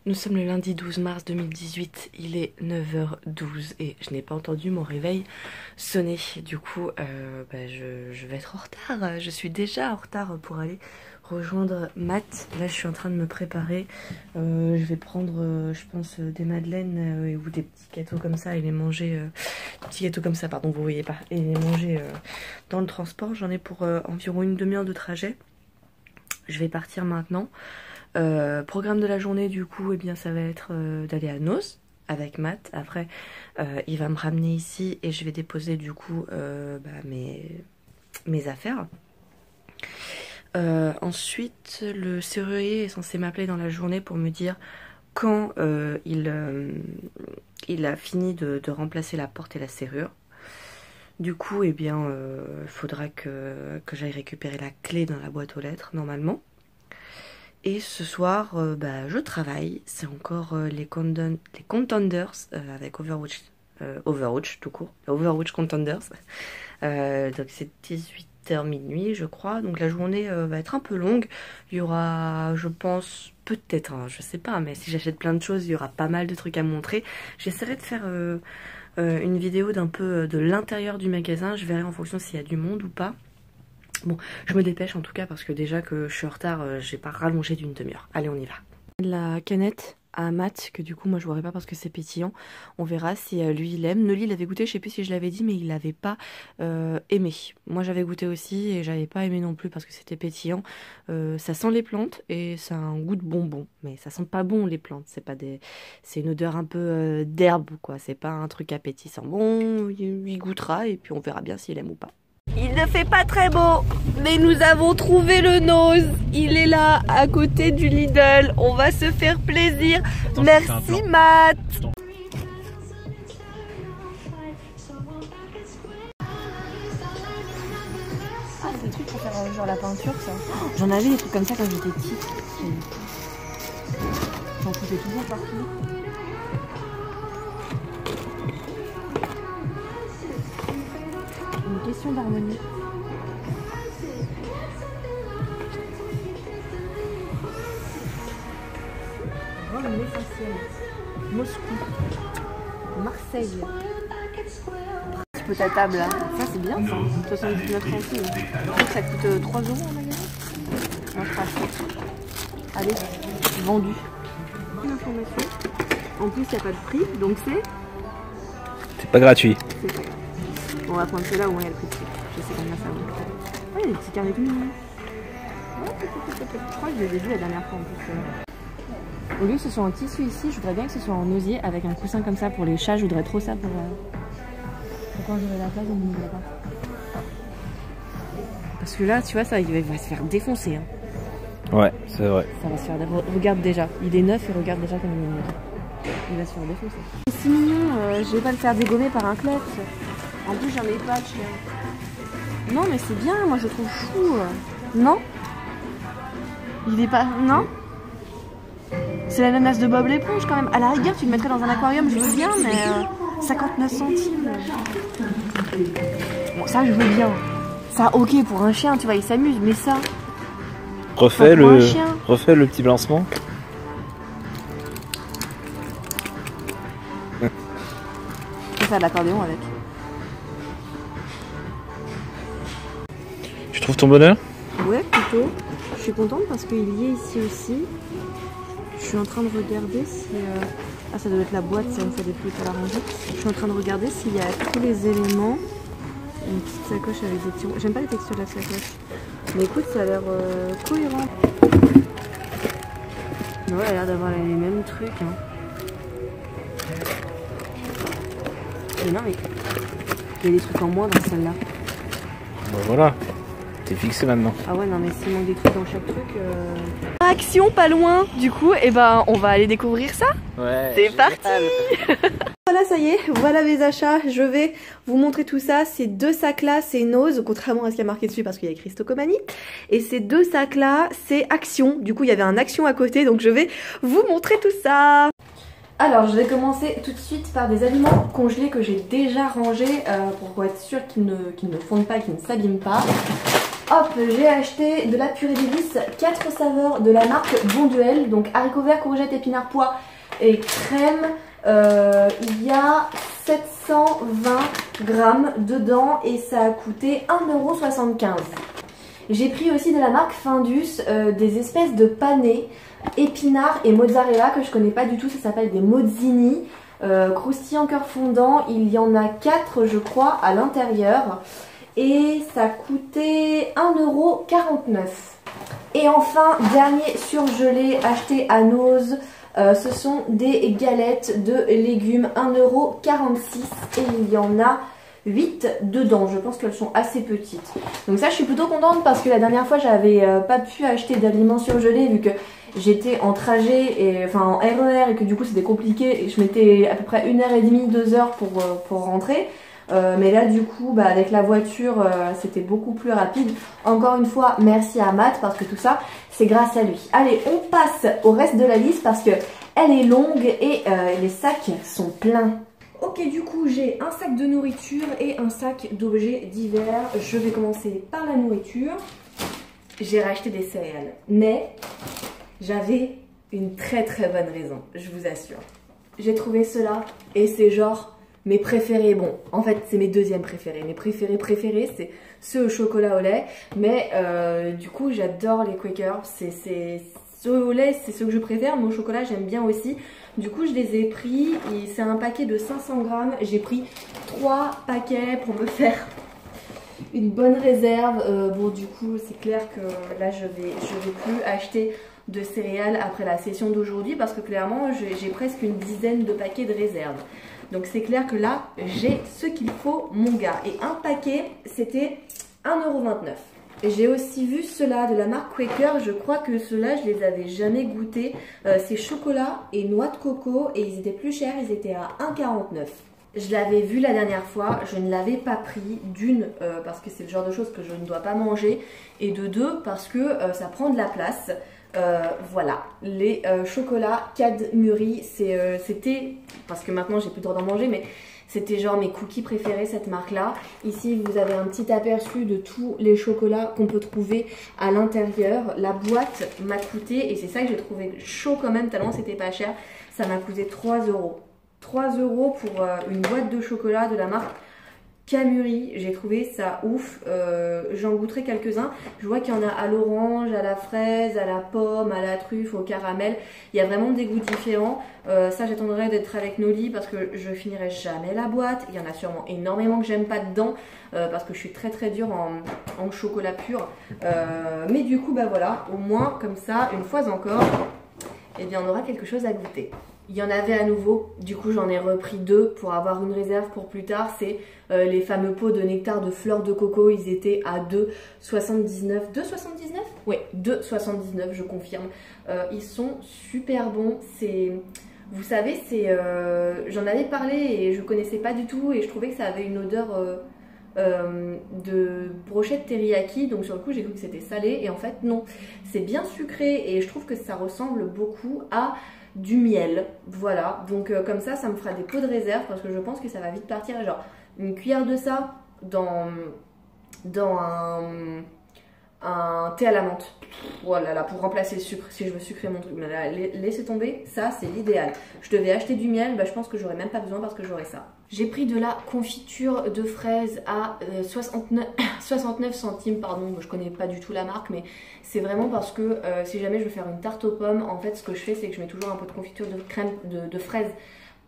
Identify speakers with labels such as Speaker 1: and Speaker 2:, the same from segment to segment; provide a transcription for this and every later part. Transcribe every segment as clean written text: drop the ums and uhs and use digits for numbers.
Speaker 1: Nous sommes le lundi 12 mars 2018, il est 9h12 et je n'ai pas entendu mon réveil sonner. Du coup, je vais être en retard. Je suis déjà en retard pour aller rejoindre Matt. Là, je suis en train de me préparer. Je vais prendre, je pense, des madeleines ou des petits gâteaux comme ça et les manger. Petits gâteaux comme ça, pardon, vous voyez pas. Et les manger dans le transport. J'en ai pour environ une demi-heure de trajet. Je vais partir maintenant. Programme de la journée du coup, eh bien ça va être d'aller à Noz avec Matt. Après il va me ramener ici et je vais déposer du coup mes affaires. Ensuite le serrurier est censé m'appeler dans la journée pour me dire quand il a fini de remplacer la porte et la serrure. Du coup, eh bien, il faudra que j'aille récupérer la clé dans la boîte aux lettres normalement. Et ce soir, je travaille. C'est encore les Contenders avec Overwatch. Overwatch tout court. Overwatch Contenders. Donc c'est 18h minuit, je crois. Donc la journée va être un peu longue. Il y aura, je pense, peut-être, je sais pas, mais si j'achète plein de choses, il y aura pas mal de trucs à montrer. J'essaierai de faire une vidéo d'un peu de l'intérieur du magasin. Je verrai en fonction s'il y a du monde ou pas. Bon, je me dépêche en tout cas parce que déjà que je suis en retard, j'ai pas rallongé d'une demi-heure. Allez, on y va. La canette à Matt, que du coup moi je boirai pas parce que c'est pétillant. On verra si lui il aime. Noli il avait goûté, je sais plus si je l'avais dit, mais il l'avait pas aimé. Moi j'avais goûté aussi et j'avais pas aimé non plus parce que c'était pétillant. Ça sent les plantes et ça a un goût de bonbon. Mais ça sent pas bon les plantes, c'est pas des... c'est une odeur un peu d'herbe quoi. C'est pas un truc appétissant. Bon, il goûtera et puis on verra bien s'il aime ou pas. Il ne fait pas très beau, mais nous avons trouvé le Noz. Il est là, à côté du Lidl. On va se faire plaisir. Attends, merci Matt. Ah, c'est le truc pour faire genre la peinture, ça. J'en avais des trucs comme ça quand j'étais petite. J'en foutais toujours partout. Une question d'harmonie. Rome l'essentiel. Moscou. Marseille. Un petit peu ta table là. Ça c'est bien ça. 79 centimes. Je trouve que ça coûte 3 € en magasin. Non, je passe. Allez, vendu. Une information. En plus il n'y a pas de prix, donc
Speaker 2: c'est pas gratuit.
Speaker 1: C'est pas grave. On va prendre ceux-là où il y a le prix dessus. Je sais combien ça vaut. Ah, il y a des petits carnets plus mignons. Je crois que je les ai vus la dernière fois en plus. Au lieu que ce soit en tissu ici, je voudrais bien que ce soit en osier avec un coussin comme ça pour les chats. Je voudrais trop ça pour quand j'aurai la place dans mon nouvel appart. Parce que là, tu vois, ça il va se faire défoncer. Hein.
Speaker 2: Ouais, c'est vrai.
Speaker 1: Ça va se faire défoncer. Regarde déjà. Il est neuf et regarde déjà comme il est neuf. Il va se faire défoncer. C'est si mignon. Je vais pas le faire dégommer par un klebs. En plus, j'en ai pas de chien. Non, mais c'est bien, moi je le trouve fou. Non? Il est pas... Non? C'est l'ananas de Bob l'éponge quand même. À la rigueur, tu le mettrais dans un aquarium, je veux bien, mais 59 centimes. Bon, ça, je veux bien. Ça, ok, pour un chien, tu vois, il s'amuse, mais ça...
Speaker 2: Refais le petit lancement.
Speaker 1: Je vais faire de l'accordéon avec.
Speaker 2: Tu trouves ton bonheur?
Speaker 1: Ouais, plutôt. Je suis contente parce qu'il y est ici aussi. Je suis en train de regarder si... Ah, ça doit être la boîte, c'est une fois des trucs à la ranger. Je suis en train de regarder s'il y a tous les éléments. Une petite sacoche avec des petits... J'aime pas les textures de la sacoche. Mais écoute, ça a l'air cohérent. Ouais, elle a l'air d'avoir les mêmes trucs. Hein. Mais non, mais... Il y a des trucs en moins dans celle-là.
Speaker 2: Bon, voilà. T'es fixé maintenant.
Speaker 1: Ah ouais, non mais s'il manque des trucs dans chaque truc... Action pas loin. Du coup, eh ben, on va aller découvrir ça.
Speaker 2: Ouais.
Speaker 1: C'est parti. Voilà, ça y est, voilà mes achats. Je vais vous montrer tout ça. Ces deux sacs-là, c'est Noz, contrairement à ce qui a marqué dessus parce qu'il y a écrit Stocomanie. Et ces deux sacs-là, c'est Action. Du coup, il y avait un Action à côté, donc je vais vous montrer tout ça. Alors, je vais commencer tout de suite par des aliments congelés que j'ai déjà rangés pour être sûr qu'ils ne fondent pas, qu'ils ne s'abîment pas.
Speaker 3: Hop, j'ai acheté de la purée d'épices 4 saveurs de la marque Bonduelle. Donc haricots verts, courgettes, épinards, pois et crème. Il y a 720 grammes dedans et ça a coûté 1,75 €. J'ai pris aussi de la marque Findus des espèces de panais, épinards et mozzarella que je connais pas du tout. Ça s'appelle des mozzini. Croustillant cœur fondant. Il y en a 4 je crois à l'intérieur. Et ça coûtait 1,49 €. Et enfin, dernier surgelé acheté à Nose. Ce sont des galettes de légumes, 1,46 € et il y en a 8 dedans. Je pense qu'elles sont assez petites. Donc ça, je suis plutôt contente parce que la dernière fois, j'avais pas pu acheter d'aliments surgelés vu que j'étais en trajet, et, enfin en RER, et que du coup c'était compliqué et je mettais à peu près 1h30, 2 heures pour rentrer. Mais là du coup avec la voiture c'était beaucoup plus rapide. Encore une fois merci à Matt parce que tout ça c'est grâce à lui. Allez, on passe au reste de la liste parce que elle est longue et les sacs sont pleins. Ok, du coup j'ai un sac de nourriture et un sac d'objets divers. Je vais commencer par la nourriture. J'ai racheté des céréales, mais j'avais une très bonne raison, je vous assure. J'ai trouvé cela et c'est genre mes préférés. Bon, en fait c'est mes deuxièmes préférés. Mes préférés c'est ceux au chocolat au lait, mais du coup j'adore les Quakers. Ceux au lait c'est ceux que je préfère, mais au chocolat j'aime bien aussi. Du coup je les ai pris, c'est un paquet de 500 grammes. J'ai pris 3 paquets pour me faire une bonne réserve. Bon du coup c'est clair que là je vais plus acheter de céréales après la session d'aujourd'hui parce que clairement j'ai presque une dizaine de paquets de réserve. Donc c'est clair que là j'ai ce qu'il faut mon gars. Et un paquet c'était 1,29 €. J'ai aussi vu ceux-là de la marque Quaker. Je crois que ceux-là je les avais jamais goûtés. C'est chocolat et noix de coco et ils étaient plus chers, ils étaient à 1,49 €. Je l'avais vu la dernière fois, je ne l'avais pas pris, d'une parce que c'est le genre de choses que je ne dois pas manger, et de deux parce que ça prend de la place. Voilà, les chocolats Cadbury, c'était, parce que maintenant j'ai plus le droit d'en manger, mais c'était genre mes cookies préférés, cette marque-là. Ici, vous avez un petit aperçu de tous les chocolats qu'on peut trouver à l'intérieur. La boîte m'a coûté, et c'est ça que j'ai trouvé chaud quand même, tellement c'était pas cher, ça m'a coûté 3 €. 3 € pour une boîte de chocolat de la marque Cadbury. J'ai trouvé ça ouf. J'en goûterai quelques-uns. Je vois qu'il y en a à l'orange, à la fraise, à la pomme, à la truffe, au caramel. Il y a vraiment des goûts différents. Ça j'attendrai d'être avec Noli parce que je finirai jamais la boîte. Il y en a sûrement énormément que j'aime pas dedans parce que je suis très dure en chocolat pur. Mais du coup voilà, au moins comme ça, une fois encore, eh bien on aura quelque chose à goûter. Il y en avait à nouveau, du coup j'en ai repris 2 pour avoir une réserve pour plus tard. C'est les fameux pots de nectar de fleurs de coco, ils étaient à 2,79 €. 2,79 €? Oui, 2,79 €, je confirme. Ils sont super bons. Vous savez, j'en avais parlé et je connaissais pas du tout et je trouvais que ça avait une odeur de brochette teriyaki, donc sur le coup j'ai cru que c'était salé et en fait non, c'est bien sucré et je trouve que ça ressemble beaucoup à du miel. Voilà, donc comme ça me fera des pots de réserve parce que je pense que ça va vite partir. Genre une cuillère de ça dans un thé à la menthe. Voilà, là, pour remplacer le sucre, si je veux sucrer mon truc. Mais là, laissez tomber, ça c'est l'idéal. Je devais acheter du miel, je pense que j'aurais même pas besoin parce que j'aurais ça. J'ai pris de la confiture de fraises à 69 centimes, pardon, je connais pas du tout la marque, mais c'est vraiment parce que si jamais je veux faire une tarte aux pommes, en fait ce que je fais c'est que je mets toujours un peu de confiture de crème de fraises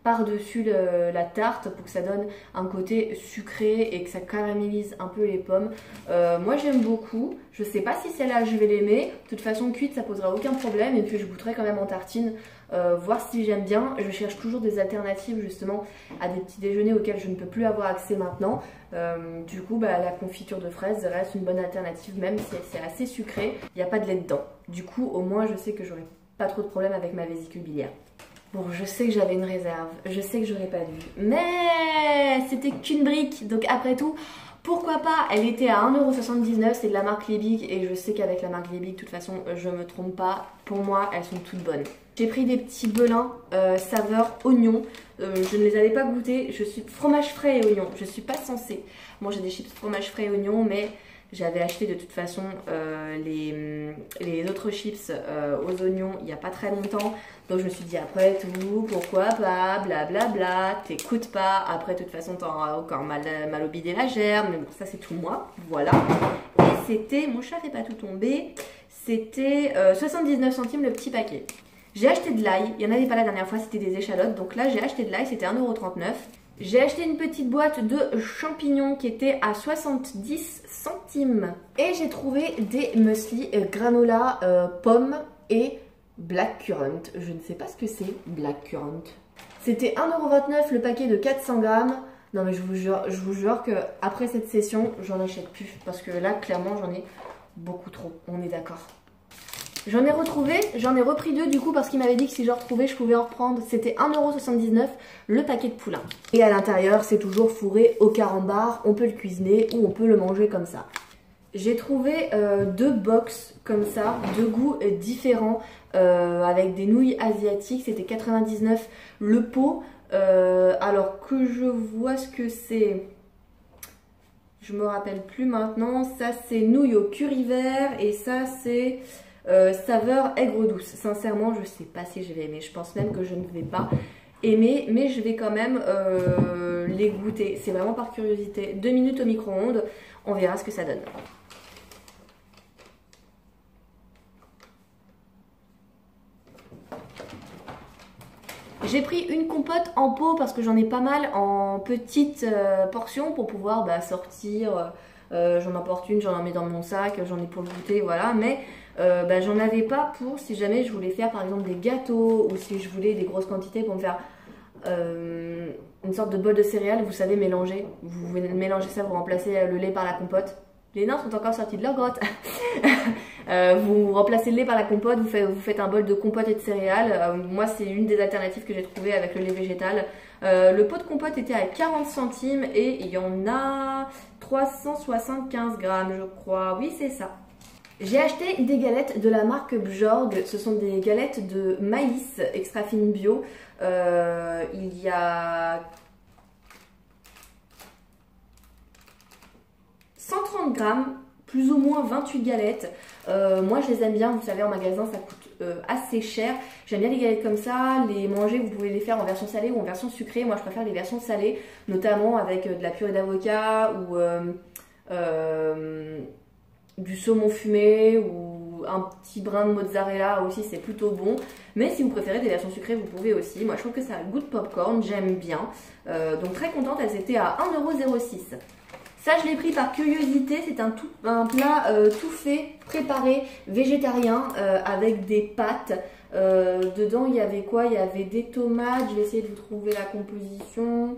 Speaker 3: par-dessus la tarte pour que ça donne un côté sucré et que ça caramélise un peu les pommes. Moi j'aime beaucoup, je sais pas si celle-là je vais l'aimer, de toute façon cuite ça posera aucun problème et puis je goûterai quand même en tartine, voir si j'aime bien. Je cherche toujours des alternatives justement à des petits déjeuners auxquels je ne peux plus avoir accès maintenant. Du coup la confiture de fraises reste une bonne alternative même si c'est assez sucré, il n'y a pas de lait dedans. Du coup au moins je sais que j'aurai pas trop de problème avec ma vésicule biliaire. Bon, je sais que j'avais une réserve, je sais que j'aurais pas dû, mais c'était qu'une brique, donc après tout, pourquoi pas. Elle était à 1,79 €, c'est de la marque Liebig, et je sais qu'avec la marque Liebig, de toute façon, je me trompe pas, pour moi, elles sont toutes bonnes. J'ai pris des petits belins saveur oignon, je ne les avais pas goûtés, je suis fromage frais et oignon, je suis pas censée manger des chips fromage frais et oignon, mais J'avais acheté de toute façon les autres chips aux oignons il n'y a pas très longtemps. Donc je me suis dit après tout, pourquoi pas, blablabla, t'écoutes pas. Après de toute façon t'auras encore mal au bide et la gerbe. Mais bon, ça c'est tout moi, voilà. Et c'était, mon chat fait pas tout tomber, c'était 79 centimes le petit paquet. J'ai acheté de l'ail, il n'y en avait pas la dernière fois, c'était des échalotes. Donc là j'ai acheté de l'ail, c'était 1,39 €. J'ai acheté une petite boîte de champignons qui était à 70 centimes. Et j'ai trouvé des muesli granola pommes et blackcurrant. Je ne sais pas ce que c'est, blackcurrant. C'était 1,29 € le paquet de 400 grammes. Non mais je vous jure que après cette session, j'en achète plus. Parce que là, clairement, j'en ai beaucoup trop. On est d'accord. J'en ai retrouvé, j'en ai repris 2 du coup parce qu'il m'avait dit que si je retrouvais, je pouvais en reprendre. C'était 1,79 € le paquet de poulain. Et à l'intérieur, c'est toujours fourré au carambar. On peut le cuisiner ou on peut le manger comme ça. J'ai trouvé 2 box comme ça, 2 goûts différents avec des nouilles asiatiques. C'était 99 € le pot. Alors que je vois ce que c'est... Je me rappelle plus maintenant. Ça c'est nouilles au curry vert et ça c'est... saveur aigre douce. Sincèrement, je sais pas si je vais aimer. Je pense même que je ne vais pas aimer, mais je vais quand même les goûter. C'est vraiment par curiosité. 2 minutes au micro-ondes, on verra ce que ça donne. J'ai pris une compote en pot parce que j'en ai pas mal en petites portions pour pouvoir sortir. J'en emporte une, j'en mets dans mon sac, j'en ai pour le goûter, voilà. Mais j'en avais pas pour si jamais je voulais faire par exemple des gâteaux ou si je voulais des grosses quantités pour me faire une sorte de bol de céréales, vous savez, mélanger. Vous mélangez ça, vous remplacez le lait par la compote. Les nains sont encore sortis de leur grotte. Vous remplacez le lait par la compote, vous faites un bol de compote et de céréales. Moi, c'est une des alternatives que j'ai trouvées avec le lait végétal. Le pot de compote était à 40 centimes et il y en a 375 grammes, je crois. Oui, c'est ça. J'ai acheté des galettes de la marque Bjorg. Ce sont des galettes de maïs extra fine bio. Il y a 130 grammes, plus ou moins 28 galettes. Moi je les aime bien, vous savez en magasin ça coûte assez cher. J'aime bien les galettes comme ça, les manger, vous pouvez les faire en version salée ou en version sucrée. Moi je préfère les versions salées, notamment avec de la purée d'avocat ou du saumon fumé ou un petit brin de mozzarella aussi, c'est plutôt bon. Mais si vous préférez des versions sucrées, vous pouvez aussi. Moi je trouve que ça a le goût de popcorn, j'aime bien. Donc très contente, elles étaient à 1,06 €. Ça, je l'ai pris par curiosité. C'est un plat tout fait, préparé, végétarien, avec des pâtes. Dedans, il y avait quoi? Il y avait des tomates. Je vais essayer de vous trouver la composition.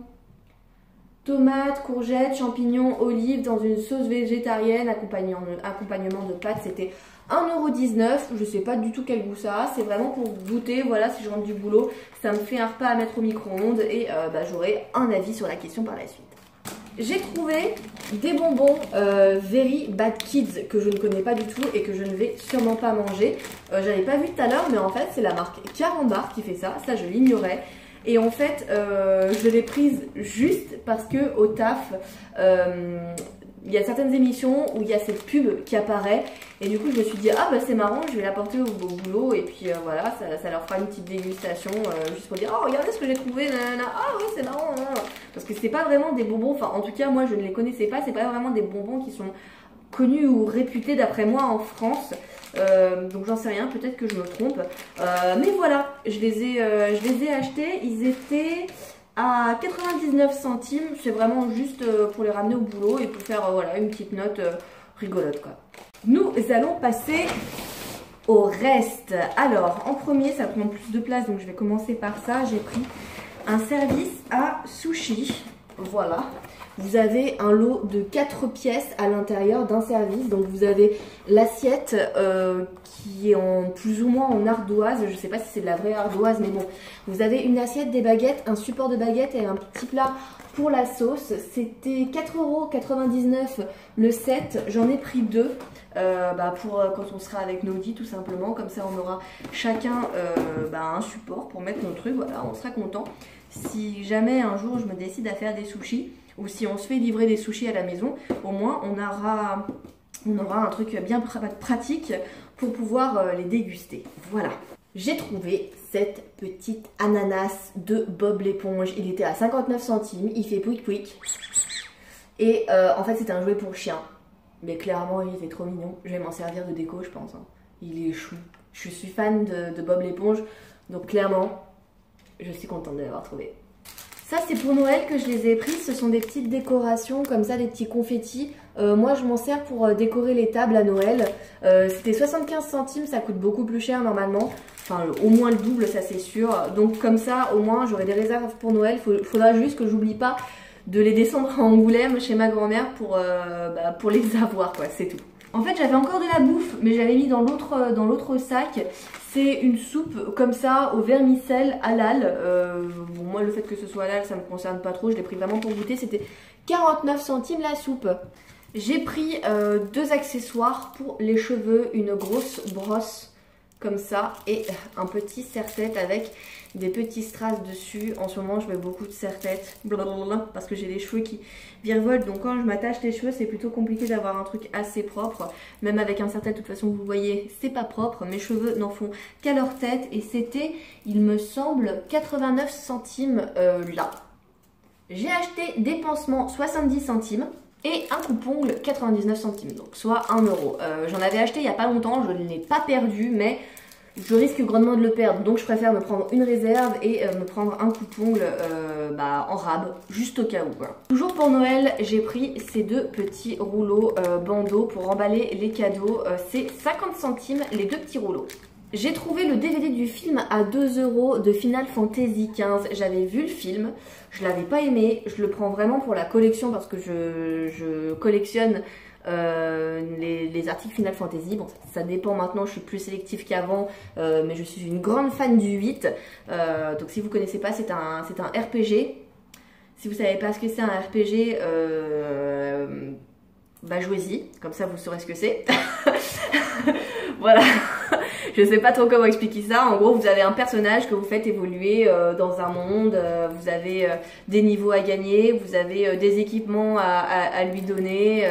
Speaker 3: Tomates, courgettes, champignons, olives dans une sauce végétarienne, accompagnement de pâtes. C'était 1,19 €. Je sais pas du tout quel goût ça a. C'est vraiment pour goûter. Voilà, si je rentre du boulot, ça me fait un repas à mettre au micro-ondes. Et j'aurai un avis sur la question par la suite. J'ai trouvé des bonbons Very Bad Kids que je ne connais pas du tout et que je ne vais sûrement pas manger. J'avais pas vu tout à l'heure, mais en fait c'est la marque Carambar qui fait ça. Ça je l'ignorais. Et en fait je l'ai prise juste parce que au taf il y a certaines émissions où il y a cette pub qui apparaît. Et du coup je me suis dit ah bah c'est marrant, je vais l'apporter au boulot. Et puis voilà, ça leur fera une petite dégustation juste pour dire oh regardez ce que j'ai trouvé, nanana. Ah oui c'est marrant, nanana. Parce que c'est pas vraiment des bonbons, enfin en tout cas moi je ne les connaissais pas. C'est pas vraiment des bonbons qui sont connus ou réputés d'après moi en France. Donc j'en sais rien, peut-être que je me trompe. Mais voilà, je les ai achetés, ils étaient à 99 centimes. C'est vraiment juste pour les ramener au boulot et pour faire voilà, une petite note rigolote quoi. Nous allons passer au reste. Alors en premier ça prend plus de place donc je vais commencer par ça. J'ai pris un service à sushi. Voilà. Vous avez un lot de 4 pièces à l'intérieur d'un service. Donc vous avez l'assiette qui est en plus ou moins en ardoise. Je ne sais pas si c'est de la vraie ardoise, mais bon. Vous avez une assiette, des baguettes, un support de baguettes et un petit plat pour la sauce. C'était 4,99 € le set. J'en ai pris 2 pour quand on sera avec Nodi tout simplement. Comme ça on aura chacun un support pour mettre nos trucs. Voilà, on sera content. Si jamais un jour je me décide à faire des sushis, ou si on se fait livrer des sushis à la maison, au moins on aura on aura un truc bien pratique pour pouvoir les déguster. Voilà. J'ai trouvé cette petite ananas de Bob l'éponge. Il était à 59 centimes, il fait pouic pouic. Et en fait c'est un jouet pour chien. Mais clairement il était trop mignon. Je vais m'en servir de déco je pense. Hein. Il est chou. Je suis fan de Bob l'éponge. Donc clairement, je suis contente de l'avoir trouvé. Ça c'est pour Noël que je les ai pris. Ce sont des petites décorations comme ça, des petits confettis. Moi je m'en sers pour décorer les tables à Noël. C'était 75 centimes, ça coûte beaucoup plus cher normalement. Enfin au moins le double, ça c'est sûr. Donc comme ça au moins j'aurai des réserves pour Noël. Faudra juste que j'oublie pas de les descendre à Angoulême chez ma grand-mère pour les avoir quoi, c'est tout. En fait j'avais encore de la bouffe mais j'avais mis dans l'autre sac. C'est une soupe comme ça au vermicelle halal. Bon, moi le fait que ce soit halal ça me concerne pas trop, je l'ai pris vraiment pour goûter. C'était 49 centimes la soupe. J'ai pris deux accessoires pour les cheveux, une grosse brosse comme ça et un petit serre-tête avec des petits strass dessus. En ce moment je mets beaucoup de serre-tête parce que j'ai les cheveux qui virevoltent, donc quand je m'attache les cheveux c'est plutôt compliqué d'avoir un truc assez propre. Même avec un serre-tête de toute façon vous voyez c'est pas propre, mes cheveux n'en font qu'à leur tête et c'était il me semble 89 centimes là. J'ai acheté des pansements 70 centimes et un coupe-ongle 99 centimes, donc soit 1 euro. J'en avais acheté il n'y a pas longtemps, je ne l'ai pas perdu, mais je risque grandement de le perdre. Donc je préfère me prendre une réserve et me prendre un coupe-ongle en rab, juste au cas où. Voilà. Toujours pour Noël, j'ai pris ces deux petits rouleaux bandeaux pour emballer les cadeaux. C'est 50 centimes les deux petits rouleaux. J'ai trouvé le DVD du film à 2 euros de Final Fantasy XV. J'avais vu le film, je l'avais pas aimé. Je le prends vraiment pour la collection parce que je collectionne les articles Final Fantasy. Bon, ça dépend maintenant, je suis plus sélective qu'avant, mais je suis une grande fan du 8. Donc si vous connaissez pas, c'est un RPG. Si vous savez pas ce que c'est un RPG, bah jouez-y, comme ça vous saurez ce que c'est. Voilà. Je sais pas trop comment expliquer ça. En gros, vous avez un personnage que vous faites évoluer dans un monde. Vous avez des niveaux à gagner, vous avez des équipements à lui donner,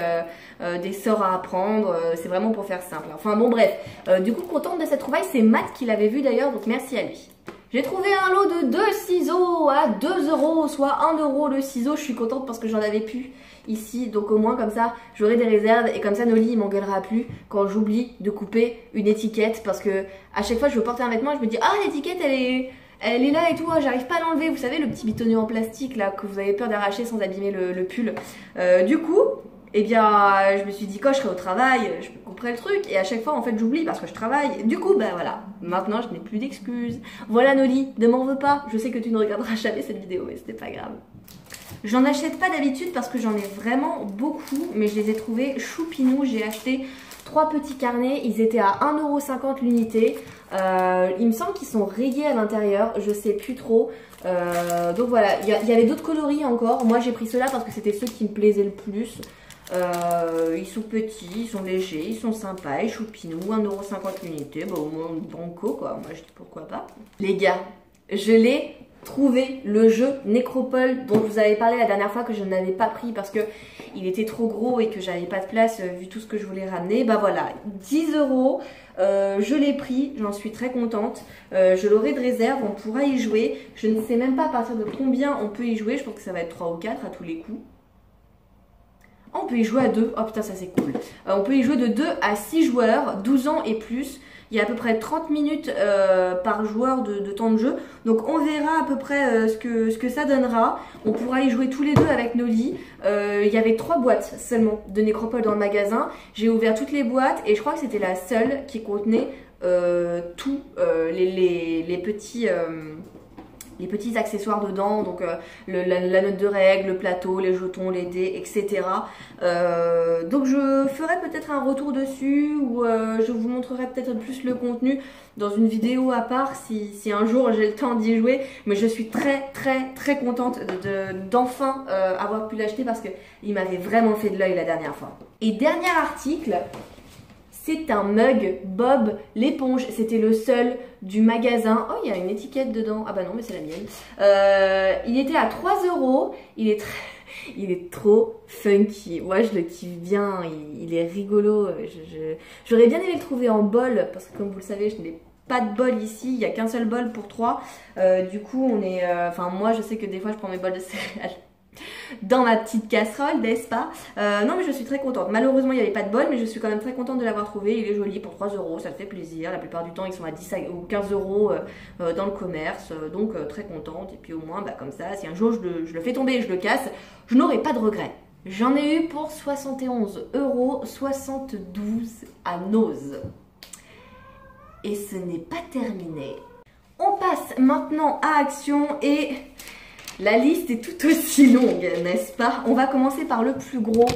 Speaker 3: des sorts à apprendre. C'est vraiment pour faire simple. Enfin bon, bref. Du coup, contente de cette trouvaille. C'est Matt qui l'avait vu d'ailleurs, donc merci à lui. J'ai trouvé un lot de 2 ciseaux à 2 euros, soit 1 euro le ciseau. Je suis contente parce que j'en avais plus ici, donc au moins comme ça j'aurai des réserves et comme ça Noli il m'engueulera plus quand j'oublie de couper une étiquette, parce que à chaque fois je veux porter un vêtement et je me dis ah l'étiquette elle est là et tout, j'arrive pas à l'enlever. Vous savez le petit bitonnier en plastique là que vous avez peur d'arracher sans abîmer le pull. Du coup eh bien je me suis dit quand je serai au travail je couperai le truc et à chaque fois en fait j'oublie parce que je travaille. Du coup ben voilà, maintenant je n'ai plus d'excuses. Voilà Noli, ne m'en veux pas, je sais que tu ne regarderas jamais cette vidéo mais c'était pas grave. J'en achète pas d'habitude parce que j'en ai vraiment beaucoup, mais je les ai trouvés choupinous. J'ai acheté 3 petits carnets, ils étaient à 1,50 € l'unité. Il me semble qu'ils sont rayés à l'intérieur, je sais plus trop. Donc voilà, il y avait d'autres coloris encore. Moi j'ai pris ceux-là parce que c'était ceux qui me plaisaient le plus. Ils sont petits, ils sont légers, ils sont sympas, ils choupinous, 1,50 € l'unité. Bah, au moins banco quoi, moi je dis pourquoi pas. Les gars, je l'ai trouvé, le jeu Nécropole dont je vous avais parlé la dernière fois que je n'avais pas pris parce que il était trop gros et que j'avais pas de place vu tout ce que je voulais ramener. Bah voilà, 10 €, je l'ai pris, j'en suis très contente. Je l'aurai de réserve, on pourra y jouer. Je ne sais même pas à partir de combien on peut y jouer, je pense que ça va être 3 ou 4 à tous les coups. On peut y jouer à 2, oh putain ça c'est cool. On peut y jouer de 2 à 6 joueurs, 12 ans et plus. Il y a à peu près 30 minutes par joueur de temps de jeu. Donc on verra à peu près ce que ça donnera. On pourra y jouer tous les deux avec Noli. Il y avait 3 boîtes seulement de Nécropole dans le magasin. J'ai ouvert toutes les boîtes et je crois que c'était la seule qui contenait tous les petits accessoires dedans, donc la note de règle, le plateau, les jetons, les dés, etc. Donc je ferai peut-être un retour dessus ou je vous montrerai peut-être plus le contenu dans une vidéo à part si un jour j'ai le temps d'y jouer. Mais je suis très contente d'enfin avoir pu l'acheter parce qu'il m'avait vraiment fait de l'œil la dernière fois. Et dernier article, c'est un mug Bob l'éponge. C'était le seul du magasin. Oh, il y a une étiquette dedans. Ah bah non, mais c'est la mienne. Il était à 3 €. Il est trop funky. Moi, je le kiffe bien. Il est rigolo. J'aurais bien aimé le trouver en bol parce que comme vous le savez, je n'ai pas de bol ici. Il n'y a qu'un seul bol pour 3. Du coup, on est... Enfin, moi, je sais que des fois, je prends mes bols de céréales dans ma petite casserole, n'est-ce pas? Non, mais je suis très contente. Malheureusement, il n'y avait pas de bol, mais je suis quand même très contente de l'avoir trouvé. Il est joli pour 3 €, ça me fait plaisir. La plupart du temps, ils sont à 10 ou 15 € dans le commerce, donc très contente. Et puis au moins, bah, comme ça, si un jour je le fais tomber et je le casse, je n'aurai pas de regrets. J'en ai eu pour 71,72 € à Nose. Et ce n'est pas terminé. On passe maintenant à Action et... la liste est tout aussi longue, n'est-ce pas? On va commencer par le plus gros,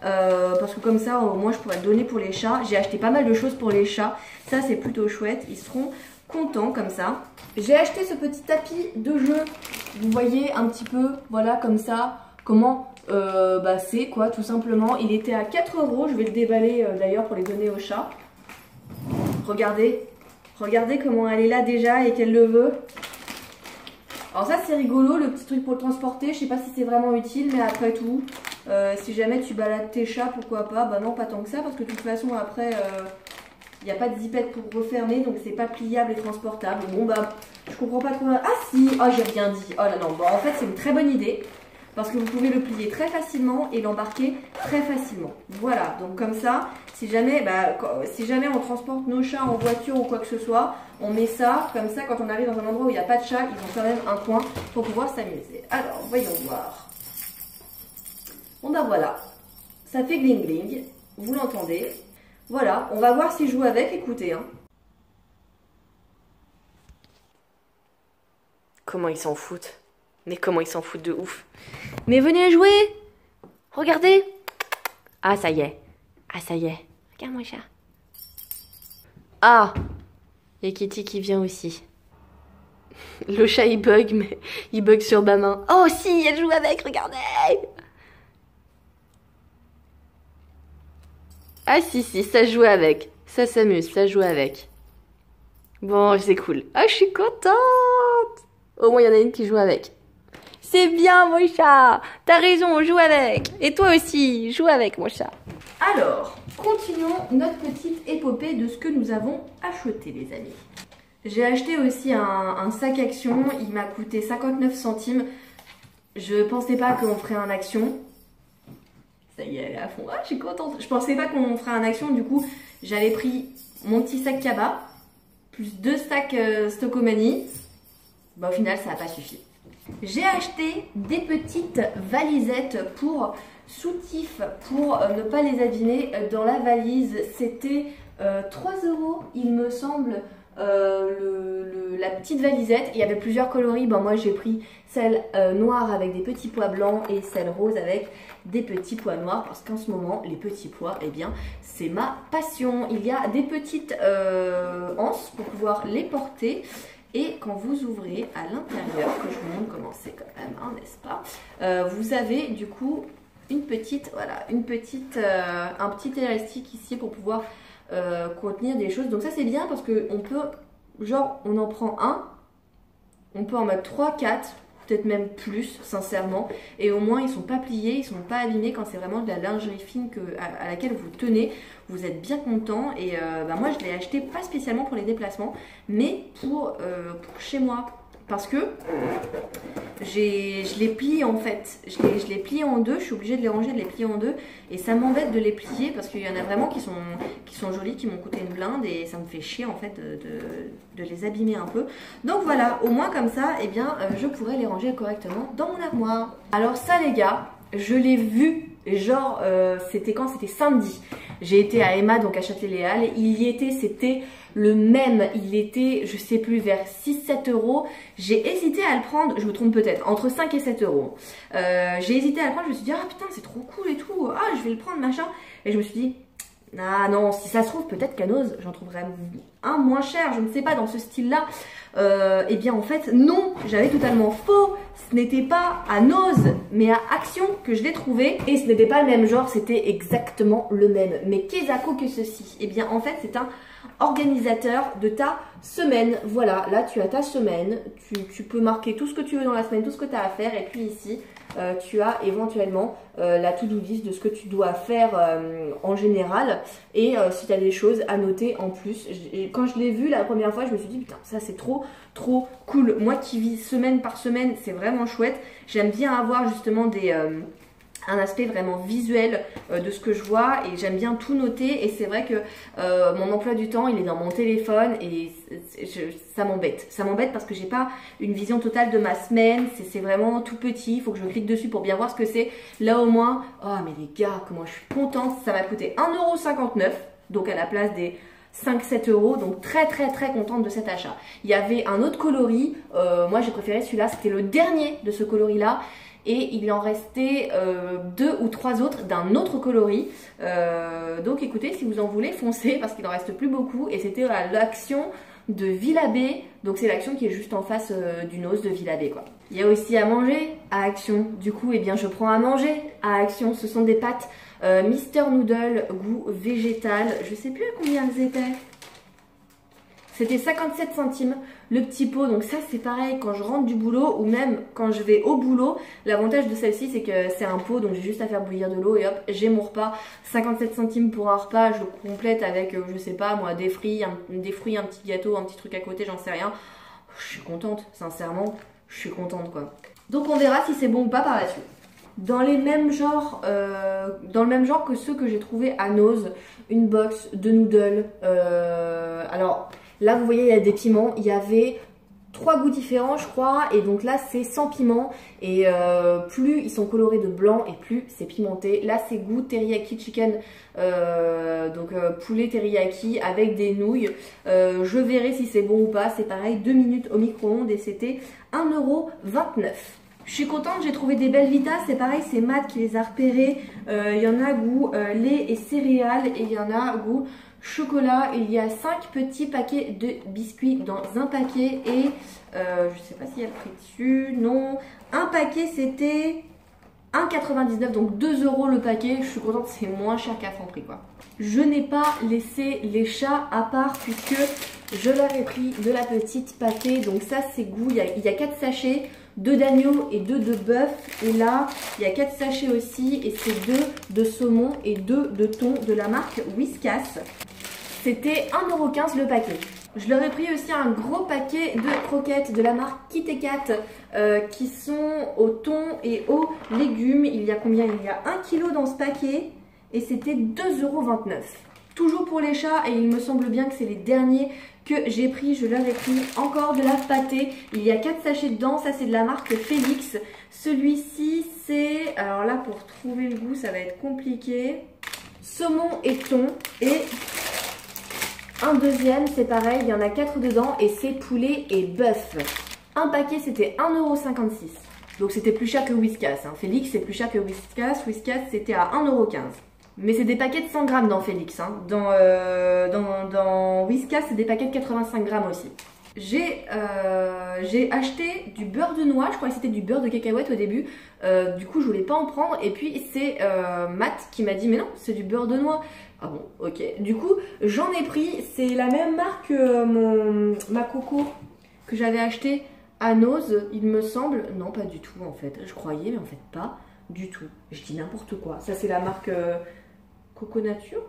Speaker 3: parce que comme ça, au moins, je pourrais le donner pour les chats. J'ai acheté pas mal de choses pour les chats. Ça, c'est plutôt chouette. Ils seront contents comme ça. J'ai acheté ce petit tapis de jeu. Vous voyez un petit peu, voilà, comme ça, comment bah, c'est, quoi, tout simplement. Il était à 4 €. Je vais le déballer, d'ailleurs, pour les donner aux chats. Regardez. Regardez comment elle est là déjà et qu'elle le veut. Alors ça c'est rigolo, le petit truc pour le transporter, je sais pas si c'est vraiment utile, mais après tout, si jamais tu balades tes chats, pourquoi pas? Bah non, pas tant que ça, parce que de toute façon après, il n'y a pas de zipette pour refermer, donc c'est pas pliable et transportable. Bon bah, je comprends pas trop... Ah si, oh j'ai rien dit, oh là non, bon en fait c'est une très bonne idée, parce que vous pouvez le plier très facilement et l'embarquer très facilement. Voilà, donc comme ça, si jamais on transporte nos chats en voiture ou quoi que ce soit, on met ça, comme ça quand on arrive dans un endroit où il n'y a pas de chat, ils ont quand même un coin pour pouvoir s'amuser. Alors, voyons voir. Bon ben voilà, ça fait gling gling, vous l'entendez. Voilà, on va voir s'il joue avec, écoutez. Hein. Comment ils s'en foutent? Mais comment ils s'en foutent de ouf. Mais venez jouer. Regardez. Ah, ça y est. Ah, ça y est. Regarde mon chat. Ah. Il y a Kitty qui vient aussi. Le chat, il bug, mais il bug sur ma main. Oh, si, elle joue avec, regardez. Ah, si, ça joue avec. Ça s'amuse, ça joue avec. Bon, c'est cool. Ah, je suis contente. Au moins, il y en a une qui joue avec. C'est bien mon chat, t'as raison, joue avec. Et toi aussi, joue avec mon chat. Alors, continuons notre petite épopée de ce que nous avons acheté les amis. J'ai acheté aussi un sac Action, il m'a coûté 59 centimes. Je pensais pas qu'on ferait un Action. Ça y est, elle est à fond. Ah, je suis contente. Je pensais pas qu'on ferait un Action, du coup, j'avais pris mon petit sac Kaba, plus 2 sacs Stockomanie. Bah au final, ça n'a pas suffi. J'ai acheté des petites valisettes pour soutifs, pour ne pas les abîmer dans la valise. C'était 3 €, il me semble, la petite valisette. Il y avait plusieurs coloris. Bon, moi, j'ai pris celle noire avec des petits pois blancs et celle rose avec des petits pois noirs. Parce qu'en ce moment, les petits pois, eh bien, c'est ma passion. Il y a des petites anses pour pouvoir les porter. Et quand vous ouvrez à l'intérieur, que je vous montre comment c'est quand même, hein, n'est-ce pas, vous avez du coup une petite, voilà, un petit élastique ici pour pouvoir contenir des choses. Donc ça c'est bien parce qu'on peut, genre on en prend un, on peut en mettre 3, 4, peut-être même plus sincèrement. Et au moins ils sont pas pliés, ils sont pas abîmés quand c'est vraiment de la lingerie fine à laquelle vous tenez. Vous êtes bien content et bah moi je l'ai acheté pas spécialement pour les déplacements mais pour chez moi parce que je les plie en fait, je les plie en deux, je suis obligée de les ranger, de les plier en deux et ça m'embête de les plier parce qu'il y en a vraiment qui sont jolis, qui m'ont coûté une blinde et ça me fait chier en fait de les abîmer un peu. Donc voilà, au moins comme ça, eh bien je pourrais les ranger correctement dans mon armoire. Alors ça les gars, je l'ai vu, genre c'était quand? C'était samedi. J'ai été à Emma, donc à Châtelet-Les Halles. Il y était, c'était le même. Il était, je sais plus, vers 6-7 €. J'ai hésité à le prendre, je me trompe peut-être, entre 5 et 7 €. J'ai hésité à le prendre, je me suis dit, ah putain, c'est trop cool et tout. Ah, je vais le prendre, machin. Et je me suis dit, ah non, si ça se trouve, peut-être qu'à Nose, j'en trouverai un moins cher, je ne sais pas, dans ce style-là. Eh bien, en fait, non, j'avais totalement faux. Ce n'était pas à Nose, mais à Action que je l'ai trouvé. Et ce n'était pas le même genre, c'était exactement le même. Mais qu'est-ce que ceci? Eh bien, en fait, c'est un organisateur de ta semaine. Voilà, là, tu as ta semaine. Tu peux marquer tout ce que tu veux dans la semaine, tout ce que tu as à faire. Et puis ici, tu as éventuellement la to-do list de ce que tu dois faire en général et si tu as des choses à noter en plus. Quand je l'ai vu la première fois, je me suis dit putain, ça c'est trop cool. Moi qui vis semaine par semaine, c'est vraiment chouette. J'aime bien avoir justement un aspect vraiment visuel de ce que je vois et j'aime bien tout noter et c'est vrai que mon emploi du temps il est dans mon téléphone et ça m'embête parce que j'ai pas une vision totale de ma semaine, c'est vraiment tout petit, il faut que je clique dessus pour bien voir ce que c'est. Là au moins, oh mais les gars, comment je suis contente, ça m'a coûté 1,59 €, donc à la place des 5-7 €, donc très contente de cet achat. Il y avait un autre coloris, moi j'ai préféré celui-là, c'était le dernier de ce coloris là. Et il en restait 2 ou 3 autres d'un autre coloris. Donc écoutez, si vous en voulez, foncez parce qu'il n'en reste plus beaucoup. Et c'était à l'action de Villabé. Donc c'est l'action qui est juste en face du Nose de Villabé, quoi. Il y a aussi à manger à Action. Du coup, eh bien, je prends à manger à Action. Ce sont des pâtes Mister Noodle goût végétal. Je sais plus à combien elles étaient. C'était 57 centimes le petit pot, donc ça c'est pareil quand je rentre du boulot ou même quand je vais au boulot. L'avantage de celle-ci c'est que c'est un pot, donc j'ai juste à faire bouillir de l'eau et hop, j'ai mon repas. 57 centimes pour un repas, je le complète avec, je sais pas moi, des fruits, un petit gâteau, un petit truc à côté, j'en sais rien. Je suis contente, sincèrement, je suis contente quoi. Donc on verra si c'est bon ou pas par la suite. Dans le même genre que ceux que j'ai trouvé à Nose, une box de noodles. Alors là, vous voyez, il y a des piments. Il y avait 3 goûts différents, je crois. Et donc là, c'est sans piment. Et plus ils sont colorés de blanc et plus c'est pimenté. Là, c'est goût teriyaki chicken. Poulet teriyaki avec des nouilles. Je verrai si c'est bon ou pas. C'est pareil, 2 minutes au micro-ondes et c'était 1,29 €. Je suis contente, j'ai trouvé des belles Vita, c'est pareil, c'est Matt qui les a repérées. Il y en a goût lait et céréales et il y en a goût chocolat. Il y a 5 petits paquets de biscuits dans un paquet et je sais pas s'il y a le prix dessus, non. Un paquet c'était 1,99 €, donc 2 € le paquet. Je suis contente, c'est moins cher qu'à Franprix quoi. Je n'ai pas laissé les chats à part puisque je leur ai pris de la petite pâtée. Donc ça c'est goût, il y a 4 sachets. 2 d'agneau et 2 de bœuf. Et là, il y a 4 sachets aussi. Et c'est 2 de saumon et 2 de thon de la marque Whiskas. C'était 1,15 € le paquet. Je leur ai pris aussi un gros paquet de croquettes de la marque Kit Kat qui sont au thon et aux légumes. Il y a combien? Il y a 1 kg dans ce paquet. Et c'était 2,29 €. Toujours pour les chats, et il me semble bien que c'est les derniers que j'ai pris. Je leur ai pris encore de la pâtée. Il y a 4 sachets dedans, ça c'est de la marque Félix. Celui-ci c'est, alors là pour trouver le goût ça va être compliqué. Saumon et thon. Et un deuxième c'est pareil, il y en a 4 dedans et c'est poulet et bœuf. Un paquet c'était 1,56 €. Donc c'était plus cher que Whiskas. Hein. Félix c'est plus cher que Whiskas. Whiskas c'était à 1,15 €. Mais c'est des paquets de 100 grammes dans Félix. Hein. Dans Whiskas, c'est des paquets de 85 grammes aussi. J'ai acheté du beurre de noix. Je croyais que c'était du beurre de cacahuète au début. Du coup, je voulais pas en prendre. Et puis, c'est Matt qui m'a dit, mais non, c'est du beurre de noix. Ah bon, ok. Du coup, j'en ai pris. C'est la même marque que ma coco que j'avais acheté à Nose, il me semble. Non, pas du tout en fait. Je croyais, mais en fait pas du tout. Je dis n'importe quoi. Ça, c'est la marque... Coco Nature.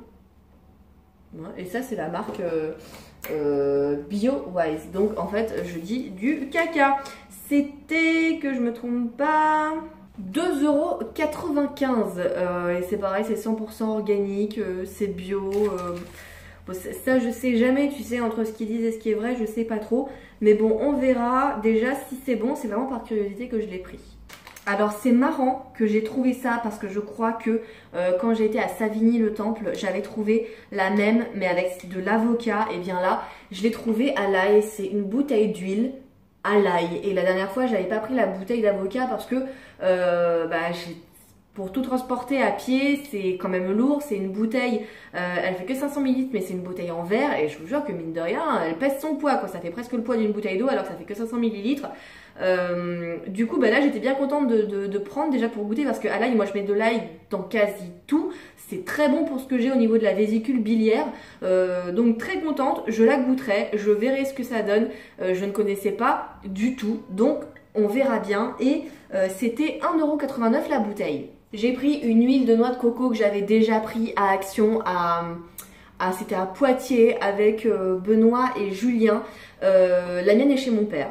Speaker 3: Ouais, et ça c'est la marque BioWise. Donc en fait je dis du caca. C'était, que je me trompe pas, 2,95 €. Et c'est pareil, c'est 100% organique, c'est bio. Bon, ça je sais jamais, tu sais, entre ce qu'ils disent et ce qui est vrai, je sais pas trop. Mais bon, on verra. Déjà si c'est bon, c'est vraiment par curiosité que je l'ai pris. Alors c'est marrant que j'ai trouvé ça parce que je crois que quand j'ai été à Savigny-le-Temple, j'avais trouvé la même mais avec de l'avocat. Et bien là, je l'ai trouvé à l'ail. C'est une bouteille d'huile à l'ail. Et la dernière fois, j'avais pas pris la bouteille d'avocat parce que pour tout transporter à pied, c'est quand même lourd. C'est une bouteille, elle fait que 500 ml, mais c'est une bouteille en verre. Et je vous jure que mine de rien, elle pèse son poids, quoi. Ça fait presque le poids d'une bouteille d'eau alors que ça fait que 500 ml. Du coup, là, j'étais bien contente de prendre déjà pour goûter parce que à l'ail, moi, je mets de l'ail dans quasi tout. C'est très bon pour ce que j'ai au niveau de la vésicule biliaire. Donc, très contente. Je la goûterai. Je verrai ce que ça donne. Je ne connaissais pas du tout. Donc, on verra bien. Et c'était 1,89 € la bouteille. J'ai pris une huile de noix de coco que j'avais déjà pris à Action, c'était à Poitiers avec Benoît et Julien. La mienne est chez mon père.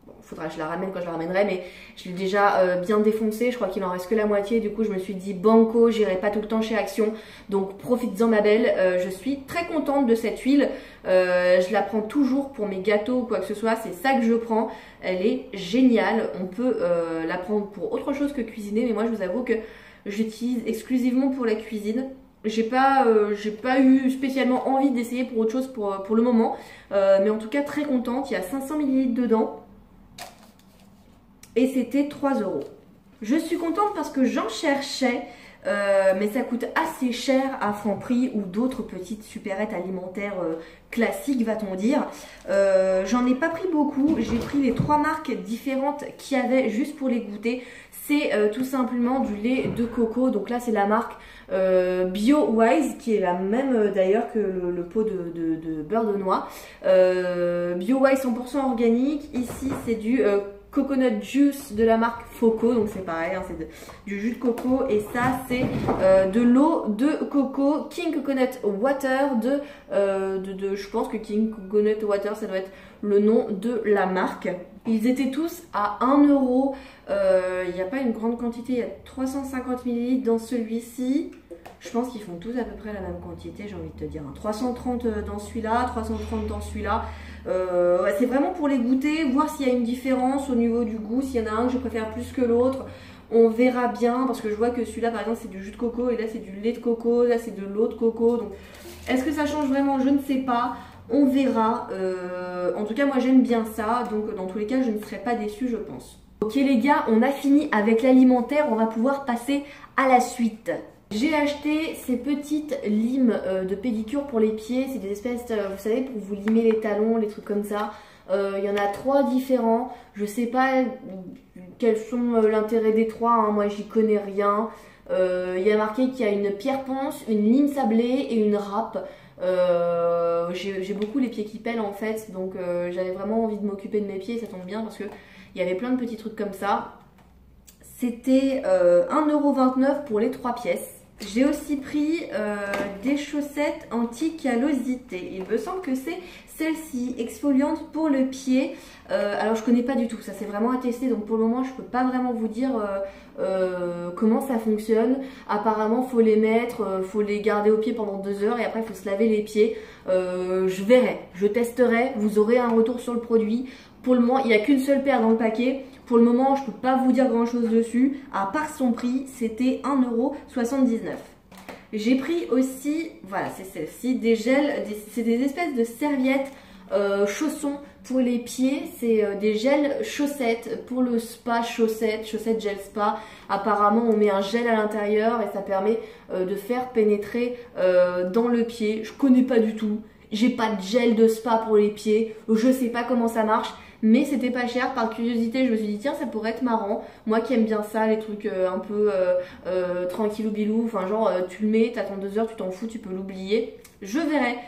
Speaker 3: Bon, faudra que je la ramène quand je la ramènerai, mais je l'ai déjà bien défoncée. Je crois qu'il en reste que la moitié. Du coup, je me suis dit banco, j'irai pas tout le temps chez Action. Donc, profites-en ma belle. Je suis très contente de cette huile. Je la prends toujours pour mes gâteaux ou quoi que ce soit. C'est ça que je prends. Elle est géniale. On peut la prendre pour autre chose que cuisiner, mais moi, je vous avoue que j'utilise exclusivement pour la cuisine. J'ai pas eu spécialement envie d'essayer pour autre chose pour le moment, mais en tout cas très contente. Il y a 500 ml dedans et c'était 3 €. Je suis contente parce que j'en cherchais, mais ça coûte assez cher à Franprix ou d'autres petites supérettes alimentaires classiques, va-t-on dire. J'en ai pas pris beaucoup, j'ai pris les 3 marques différentes qu'il y avait juste pour les goûter. C'est tout simplement du lait de coco, donc là c'est la marque BioWise qui est la même d'ailleurs que le pot de beurre de noix. BioWise 100% organique, ici c'est du coconut juice de la marque Foco, donc c'est pareil, hein, c'est du jus de coco, et ça c'est de l'eau de coco King Coconut Water je pense que King Coconut Water ça doit être le nom de la marque. Ils étaient tous à 1 €. Il n'y a pas une grande quantité, il y a 350 ml dans celui-ci. Je pense qu'ils font tous à peu près la même quantité, j'ai envie de te dire. 330 dans celui-là, 330 dans celui-là. Ouais, c'est vraiment pour les goûter, voir s'il y a une différence au niveau du goût, s'il y en a un que je préfère plus que l'autre. On verra bien, parce que je vois que celui-là par exemple c'est du jus de coco, et là c'est du lait de coco, là c'est de l'eau de coco. Donc est-ce que ça change vraiment? Je ne sais pas. On verra. En tout cas, moi j'aime bien ça. Donc dans tous les cas, je ne serai pas déçue, je pense. Ok les gars, on a fini avec l'alimentaire. On va pouvoir passer à la suite. J'ai acheté ces petites limes de pédicure pour les pieds. C'est des espèces, vous savez, pour vous limer les talons, les trucs comme ça. Il y en a 3 différents. Je sais pas quels sont l'intérêt des 3. Hein. Moi, j'y connais rien. Il y a marqué qu'il y a une pierre ponce, une lime sablée et une râpe. J'ai beaucoup les pieds qui pèlent en fait, donc j'avais vraiment envie de m'occuper de mes pieds, ça tombe bien parce que il y avait plein de petits trucs comme ça. C'était 1,29 € pour les 3 pièces. J'ai aussi pris des chaussettes anti-callosité. Il me semble que c'est celle-ci, exfoliante pour le pied. Alors je connais pas du tout, ça c'est vraiment à tester, donc pour le moment je peux pas vraiment vous dire comment ça fonctionne. Apparemment faut les mettre, faut les garder au pied pendant 2 heures et après il faut se laver les pieds. Je verrai, je testerai, vous aurez un retour sur le produit. Pour le moment il n'y a qu'une seule paire dans le paquet. Pour le moment je peux pas vous dire grand chose dessus, à part son prix, c'était 1,79 €. J'ai pris aussi, voilà c'est celle-ci, des gels, c'est des espèces de serviettes chaussons pour les pieds, c'est des gels chaussettes pour le spa, chaussettes gel spa. Apparemment on met un gel à l'intérieur et ça permet de faire pénétrer dans le pied. Je connais pas du tout, j'ai pas de gel de spa pour les pieds, je sais pas comment ça marche. Mais c'était pas cher, par curiosité je me suis dit tiens ça pourrait être marrant. Moi qui aime bien ça, les trucs un peu tranquillou bilou, enfin genre tu le mets, t'attends 2 heures, tu t'en fous, tu peux l'oublier. Je verrai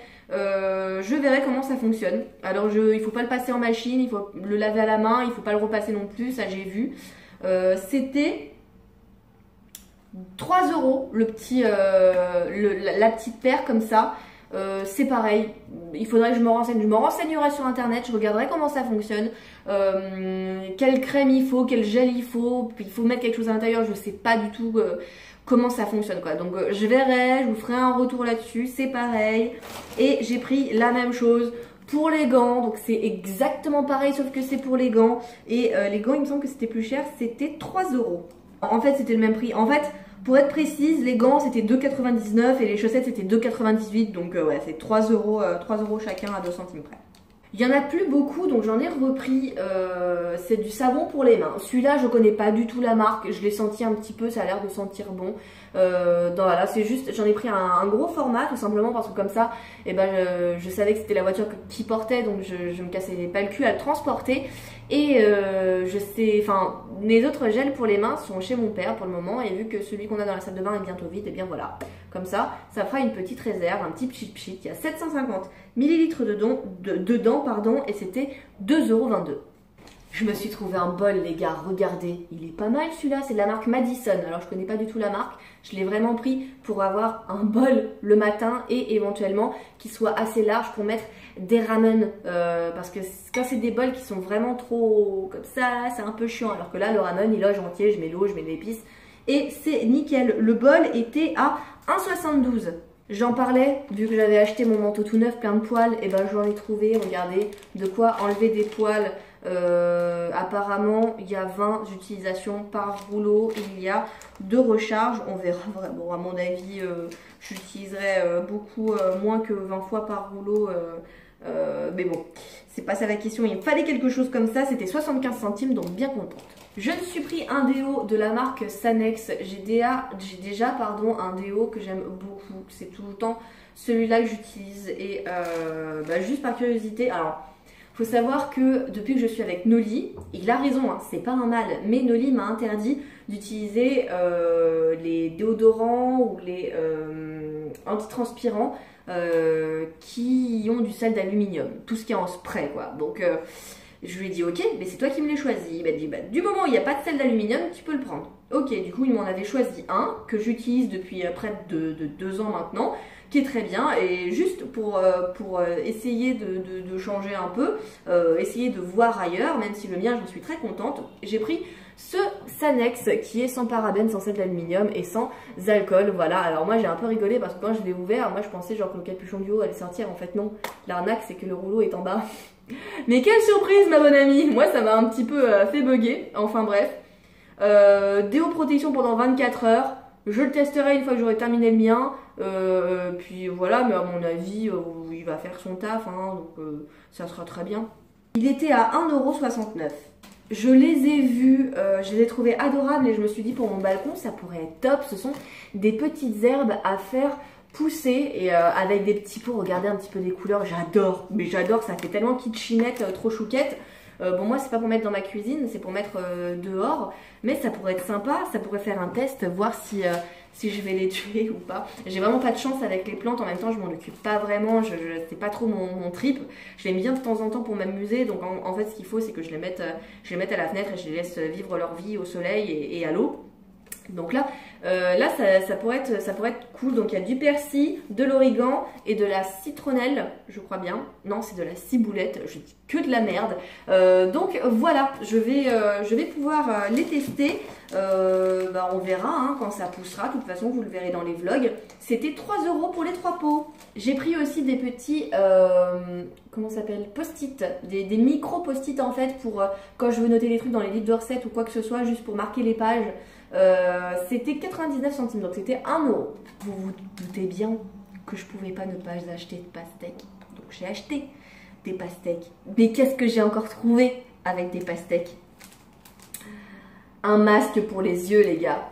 Speaker 3: comment ça fonctionne. Alors il faut pas le passer en machine, il faut le laver à la main, il faut pas le repasser non plus, ça j'ai vu. C'était 3 € le petit, la petite paire comme ça. C'est pareil, il faudrait que je me renseigne, je me renseignerai sur internet, je regarderai comment ça fonctionne, quelle crème il faut, quel gel il faut mettre quelque chose à l'intérieur, je sais pas du tout comment ça fonctionne quoi. Donc je verrai, je vous ferai un retour là-dessus, c'est pareil. Et j'ai pris la même chose pour les gants, donc c'est exactement pareil sauf que c'est pour les gants. Et les gants il me semble que c'était plus cher, c'était 3 €. En fait c'était le même prix, en fait pour être précise, les gants c'était 2,99 € et les chaussettes c'était 2,98 €. Donc ouais, c'est 3 € chacun à 2 centimes près. Il n'y en a plus beaucoup, donc j'en ai repris. C'est du savon pour les mains. Celui-là, je connais pas du tout la marque. Je l'ai senti un petit peu, ça a l'air de sentir bon. Voilà, c'est juste, j'en ai pris un gros format, tout simplement parce que comme ça, eh ben, je savais que c'était la voiture qui portait, donc je me cassais pas le cul à le transporter. Et je sais, enfin, les autres gels pour les mains sont chez mon père pour le moment. Et vu que celui qu'on a dans la salle de bain est bientôt vide, et bien voilà. Comme ça fera une petite réserve, un petit pchit. Il y a 750 ml dedans, et c'était 2,22 €. Je me suis trouvé un bol, les gars, regardez. Il est pas mal celui-là, c'est de la marque Madison. Alors je connais pas du tout la marque, je l'ai vraiment pris pour avoir un bol le matin et éventuellement qu'il soit assez large pour mettre des ramen. Parce que quand c'est des bols qui sont vraiment trop comme ça, c'est un peu chiant. Alors que là, le ramen, il loge entier, je mets l'eau, je mets de l'épice. Et c'est nickel. Le bol était à 1,72 €. J'en parlais, vu que j'avais acheté mon manteau tout neuf plein de poils, et ben j'en ai trouvé, regardez, de quoi enlever des poils. Apparemment, il y a 20 utilisations par rouleau, il y a 2 recharges, on verra vraiment, à mon avis, j'utiliserai beaucoup moins que 20 fois par rouleau, mais bon, c'est pas ça la question, il fallait quelque chose comme ça, c'était 75 centimes, donc bien contente. Je me suis pris un déo de la marque Sanex. J'ai déjà un déo que j'aime beaucoup. C'est tout le temps celui-là que j'utilise. Et juste par curiosité, alors, faut savoir que depuis que je suis avec Noli, il a raison, hein, c'est pas un mal, mais Noli m'a interdit d'utiliser les déodorants ou les antitranspirants qui ont du sel d'aluminium. Tout ce qui est en spray, quoi. Donc... je lui ai dit ok, mais c'est toi qui me l'ai choisi. Il m'a dit bah, du moment où il n'y a pas de sel d'aluminium, tu peux le prendre. Ok, du coup il m'en avait choisi un que j'utilise depuis près de 2 ans maintenant, qui est très bien. Et juste pour essayer de changer un peu, essayer de voir ailleurs, même si le mien j'en suis très contente, j'ai pris ce Sanex qui est sans parabènes, sans sel d'aluminium et sans alcool. Voilà, alors moi j'ai un peu rigolé parce que quand je l'ai ouvert, moi je pensais genre que le capuchon du haut allait sortir. En fait non, l'arnaque c'est que le rouleau est en bas. Mais quelle surprise ma bonne amie. Moi ça m'a un petit peu fait bugger. Enfin bref, déo protection pendant 24 heures. Je le testerai une fois que j'aurai terminé le mien. Puis voilà, mais à mon avis il va faire son taf, hein, donc ça sera très bien. Il était à 1,69 €. Je les ai vus, je les ai trouvés adorables et je me suis dit pour mon balcon ça pourrait être top. Ce sont des petites herbes à faire pousser et avec des petits pots, regardez un petit peu les couleurs, j'adore, mais j'adore, ça fait tellement kitchenette, trop chouquette. Bon moi c'est pas pour mettre dans ma cuisine, c'est pour mettre dehors, mais ça pourrait être sympa, ça pourrait faire un test, voir si je vais les tuer ou pas. J'ai vraiment pas de chance avec les plantes, en même temps je m'en occupe pas vraiment, c'est pas trop mon trip. Je les mets bien de temps en temps pour m'amuser, donc en fait ce qu'il faut c'est que je les mette à la fenêtre et je les laisse vivre leur vie au soleil et à l'eau. Donc là, ça pourrait être cool. Donc il y a du persil, de l'origan et de la citronnelle, je crois bien. Non, c'est de la ciboulette, je dis que de la merde. Donc voilà, je vais pouvoir les tester. On verra hein, quand ça poussera. De toute façon, vous le verrez dans les vlogs. C'était 3 € pour les 3 pots. J'ai pris aussi des petits, comment ça s'appelle, post-it, des micro post-it en fait pour quand je veux noter les trucs dans les livres de recettes ou quoi que ce soit, juste pour marquer les pages. C'était 99 centimes, donc c'était 1 €. Vous vous doutez bien que je pouvais pas ne pas acheter de pastèques, donc j'ai acheté des pastèques. Mais qu'est-ce que j'ai encore trouvé avec des pastèques? Un masque pour les yeux, les gars.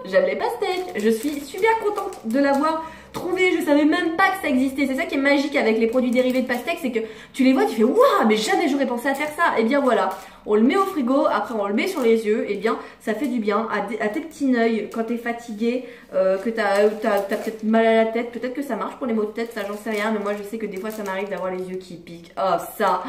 Speaker 3: J'aime les pastèques. Je suis super contente de l'avoir trouvé. Je savais même pas que ça existait. C'est ça qui est magique avec les produits dérivés de pastèques, c'est que tu les vois, tu fais waouh, mais jamais j'aurais pensé à faire ça. Et bien voilà, on le met au frigo, après on le met sur les yeux, et bien ça fait du bien à tes petits œils quand t'es fatigué, que t'as peut-être mal à la tête. Peut-être que ça marche pour les maux de tête, ça j'en sais rien, mais moi je sais que des fois ça m'arrive d'avoir les yeux qui piquent. Oh ça,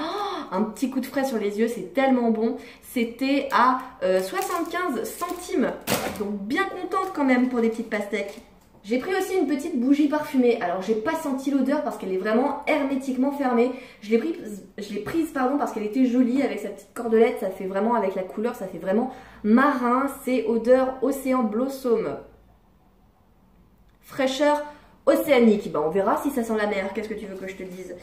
Speaker 3: un petit coup de frais sur les yeux, c'est tellement bon. C'était à 75 centimes, donc bien contente quand même pour des petites pastèques. J'ai pris aussi une petite bougie parfumée. Alors j'ai pas senti l'odeur parce qu'elle est vraiment hermétiquement fermée. Je l'ai prise parce qu'elle était jolie avec sa petite cordelette. Ça fait vraiment, avec la couleur, ça fait vraiment marin. C'est odeur Océan Blossom. Fraîcheur océanique. On verra si ça sent la mer. Qu'est-ce que tu veux que je te dise?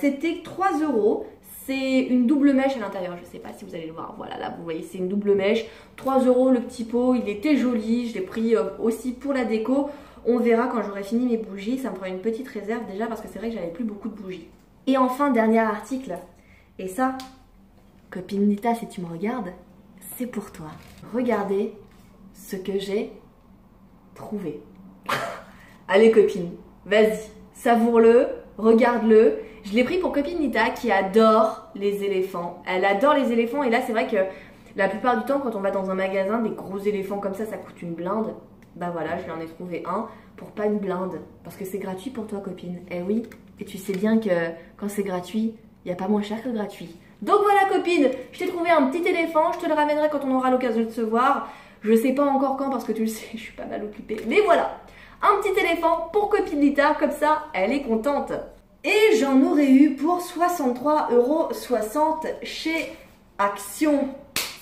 Speaker 3: C'était 3 €. C'est une double mèche à l'intérieur, je ne sais pas si vous allez le voir, voilà là vous voyez c'est une double mèche, 3 € le petit pot, il était joli, je l'ai pris aussi pour la déco, on verra quand j'aurai fini mes bougies, ça me fera une petite réserve déjà parce que c'est vrai que j'avais plus beaucoup de bougies. Et enfin dernier article, et ça, copine Nita si tu me regardes, c'est pour toi. Regardez ce que j'ai trouvé. Allez copine, vas-y, savoure-le, regarde-le. Je l'ai pris pour copine Nita qui adore les éléphants. Elle adore les éléphants et là c'est vrai que la plupart du temps quand on va dans un magasin, des gros éléphants comme ça coûte une blinde. Bah voilà, je lui en ai trouvé un pour pas une blinde. Parce que c'est gratuit pour toi copine. Eh oui, et tu sais bien que quand c'est gratuit, il n'y a pas moins cher que gratuit. Donc voilà copine, je t'ai trouvé un petit éléphant, je te le ramènerai quand on aura l'occasion de se voir. Je sais pas encore quand parce que tu le sais, je suis pas mal occupée. Mais voilà, un petit éléphant pour copine Lita, comme ça elle est contente. Et j'en aurais eu pour 63,60 € chez Action.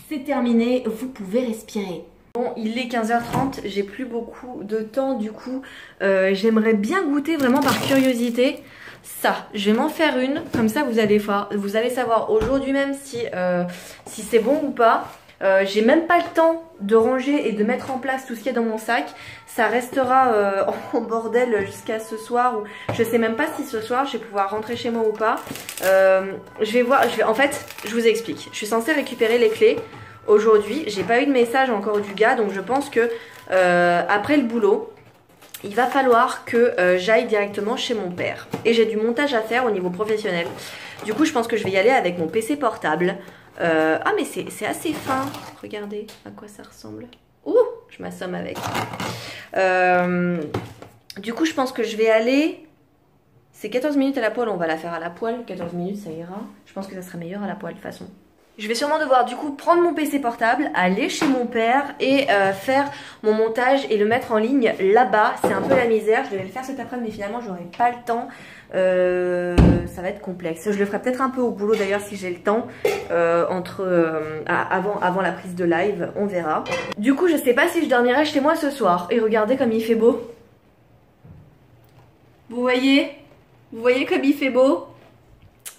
Speaker 3: C'est terminé, vous pouvez respirer. Bon, il est 15h30, j'ai plus beaucoup de temps du coup. J'aimerais bien goûter vraiment par curiosité. Ça, je vais m'en faire une, comme ça vous allez savoir aujourd'hui même si c'est bon ou pas. J'ai même pas le temps de ranger et de mettre en place tout ce qu'il y a dans mon sac. Ça restera en bordel jusqu'à ce soir. Ou je sais même pas si ce soir je vais pouvoir rentrer chez moi ou pas. Je vais voir. En fait, je vous explique. Je suis censée récupérer les clés aujourd'hui. J'ai pas eu de message encore du gars, donc je pense que après le boulot, il va falloir que j'aille directement chez mon père. Et j'ai du montage à faire au niveau professionnel. Du coup, je pense que je vais y aller avec mon PC portable. Ah mais c'est assez fin. Regardez à quoi ça ressemble. Ouh, je m'assomme avec. Du coup je pense que je vais aller. C'est 14 minutes à la poêle, on va la faire à la poêle. 14 minutes ça ira. Je pense que ça sera meilleur à la poêle de toute façon. Je vais sûrement devoir du coup prendre mon PC portable, aller chez mon père et faire mon montage et le mettre en ligne là-bas. C'est un peu la misère, je devais le faire cet après-midi mais finalement j'aurai pas le temps. Ça va être complexe. Je le ferai peut-être un peu au boulot d'ailleurs si j'ai le temps, avant la prise de live, on verra. Du coup je sais pas si je dormirai chez moi ce soir. Et regardez comme il fait beau. Vous voyez comme il fait beau?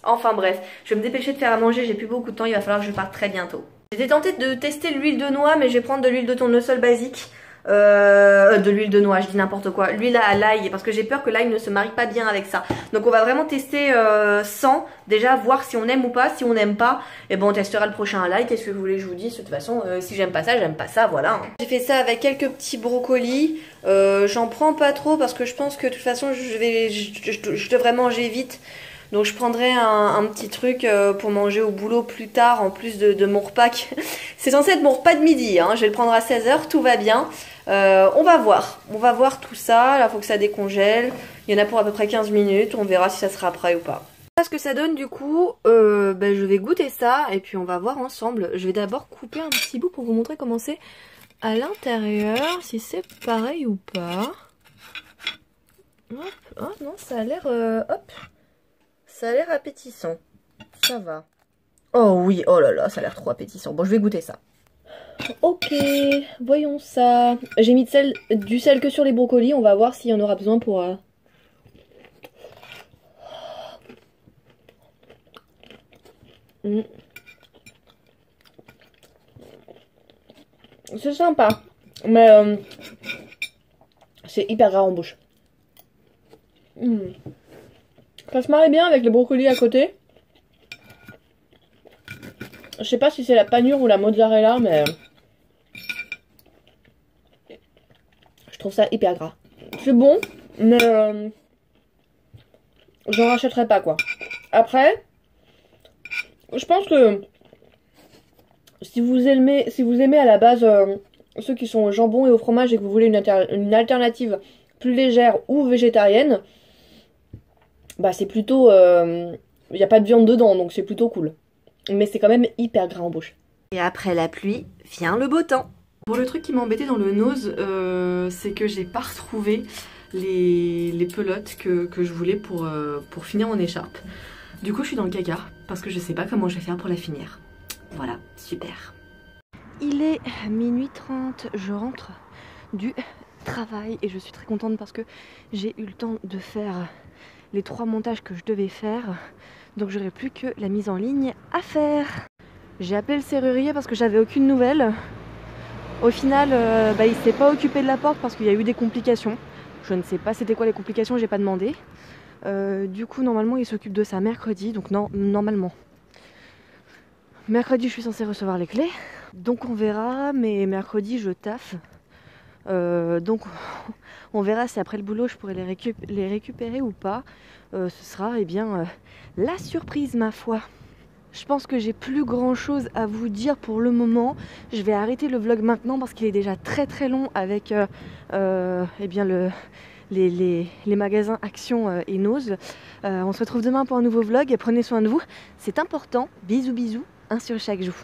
Speaker 3: Enfin bref, je vais me dépêcher de faire à manger, j'ai plus beaucoup de temps, il va falloir que je parte très bientôt. J'étais tentée de tester l'huile de noix, mais je vais prendre de l'huile de tournesol basique. De l'huile de noix, je dis n'importe quoi. L'huile à l'ail, parce que j'ai peur que l'ail ne se marie pas bien avec ça. Donc on va vraiment tester sans, déjà voir si on aime ou pas. Si on n'aime pas, et bon on testera le prochain à l'ail. Qu'est-ce que vous voulez que je vous dise? De toute façon, si j'aime pas ça, voilà. J'ai fait ça avec quelques petits brocolis. J'en prends pas trop parce que je pense que de toute façon je devrais manger vite. Donc je prendrai un petit truc pour manger au boulot plus tard en plus de mon repas. C'est censé être mon repas de midi, hein. Je vais le prendre à 16 h, tout va bien. On va voir tout ça, là faut que ça décongèle. Il y en a pour à peu près 15 minutes, on verra si ça sera prêt ou pas. Ce que ça donne du coup, je vais goûter ça et puis on va voir ensemble. Je vais d'abord couper un petit bout pour vous montrer comment c'est à l'intérieur, si c'est pareil ou pas. Hop, oh non ça a l'air... hop. Ça a l'air appétissant. Ça va. Oh oui, oh là là, ça a l'air trop appétissant. Bon, je vais goûter ça. Ok, voyons ça. J'ai mis du sel que sur les brocolis. On va voir s'il y en aura besoin pour... C'est sympa. Mais c'est hyper gras en bouche. Ça se marie bien avec les brocolis à côté. Je sais pas si c'est la panure ou la mozzarella, mais je trouve ça hyper gras. C'est bon, mais j'en rachèterai pas quoi. Après, je pense que si vous aimez à la base ceux qui sont au jambon et au fromage et que vous voulez une alternative plus légère ou végétarienne, bah c'est plutôt... il n'y a pas de viande dedans, donc c'est plutôt cool. Mais c'est quand même hyper gras en bouche. Et après la pluie, vient le beau temps. Bon, le truc qui m'a embêté dans le nose, c'est que j'ai pas retrouvé les pelotes que je voulais pour finir mon écharpe. Du coup, je suis dans le caca, parce que je sais pas comment je vais faire pour la finir. Voilà, super. Il est minuit 30, je rentre du travail et je suis très contente parce que j'ai eu le temps de faire les 3 montages que je devais faire, donc j'aurai plus que la mise en ligne à faire. J'ai appelé le serrurier parce que j'avais aucune nouvelle. Au final, il s'est pas occupé de la porte parce qu'il y a eu des complications. Je ne sais pas c'était quoi les complications, j'ai pas demandé. Du coup normalement il s'occupe de ça mercredi, donc non, normalement. Mercredi je suis censée recevoir les clés, donc on verra, mais mercredi je taffe. Donc on verra si après le boulot je pourrai les récupérer ou pas. Ce sera la surprise ma foi. Je pense que j'ai plus grand chose à vous dire pour le moment. Je vais arrêter le vlog maintenant parce qu'il est déjà très très long avec les magasins Action et Nose. On se retrouve demain pour un nouveau vlog. Prenez soin de vous, c'est important. Bisous bisous, un sur chaque joue.